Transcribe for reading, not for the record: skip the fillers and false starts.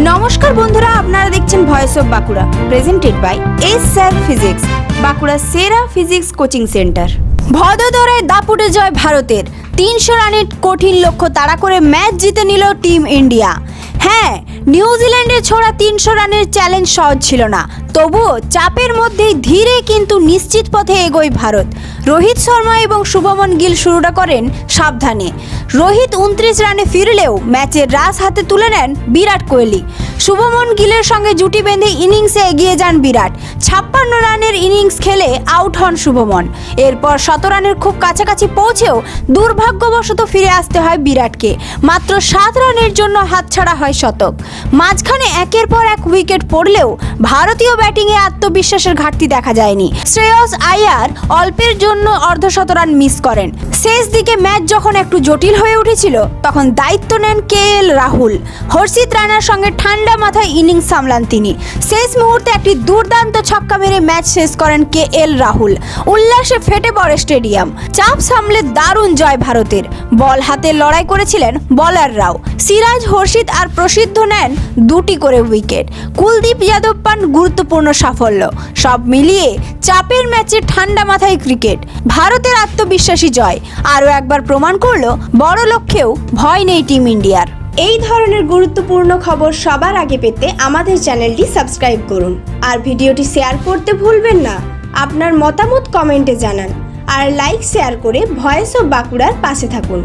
নমস্কার বন্ধুরা, আপনারা দেখছেন voice of Bankura, presented by S sir physics, Bankura সেরা ফিজিক্স কোচিং সেন্টার। ভদোদরায় দাপুটে জয় ভারতের। 300 রানের কঠিন লক্ষ্য তাড়া করে ম্যাচ জিতে নিল টিম ইন্ডিয়া। হ্যাঁ, নিউজিল্যান্ডের ছোড়া 300 রানের চ্যালেঞ্জ সহজ ছিল না, তবুও চাপের মধ্যেই ধীরে কিন্তু নিশ্চিত পথে এগোয় ভারত। রোহিত শর্মা এবং শুভমন গিল শুরুটা করেন সাবধানে। রোহিত 29 রানে ফিরলেও ম্যাচের রাশ হাতে তুলে নেন বিরাট কোহলি। শুভমন গিলের সঙ্গে জুটি বেঁধে ইনিংসে এগিয়ে যান বিরাট। 56 রানের ইনিংস খেলে আউট হন শুভমন। এরপর 100 রানের খুব কাছাকাছি পৌঁছেও দুর্ভাগ্যবশত ফিরে আসতে হয় বিরাটকে। মাত্র 7 রানের জন্য হাতছাড়া হয় শতক। মাঝখানে একের পর এক উইকেট পড়লেও ভারতীয় ব্যাটিংয়ে আত্মবিশ্বাসের ঘাটতি দেখা যায়নি। শ্রেয়স আইয়ার অল্পের জন্য অর্ধশতরান মিস করেন। শেষ দিকে ম্যাচ যখন একটু জটিল হয়ে উঠেছিল, তখন দায়িত্ব নেন KL রাহুল। হর্ষিত রানার সঙ্গে ঠান্ডা মাথায় ইনিংস সামলান তিনি। শেষ মুহূর্তে একটি দুর্দান্ত ছক্কা মেরে ম্যাচ শেষ করেন KL রাহুল। উল্লাসে ফেটে পড়ে স্টেডিয়াম। চাপ সামলে দারুণ জয় ভারতের। বল হাতে লড়াই করেছিলেন বোলাররাও। সিরাজ, হর্ষিত আর প্রসিদ্ধ নেন 2টি করে উইকেট। কুলদীপ যাদব পান গুরুত্বপূর্ণ সাফল্য। সব মিলিয়ে চাপের ম্যাচে ঠান্ডা মাথায় ক্রিকেট। ভারতের আত্মবিশ্বাসী জয় আরও একবার প্রমাণ করলো বড় লক্ষ্যেও ভয় নেই টিম ইন্ডিয়ার। এই ধরনের গুরুত্বপূর্ণ খবর সবার আগে পেতে আমাদের চ্যানেলটি সাবস্ক্রাইব করুন আর ভিডিওটি শেয়ার করতে ভুলবেন না। আপনার মতামত কমেন্টে জানান আর লাইক শেয়ার করে ভয়েস অফ বাঁকুড়ার পাশে থাকুন।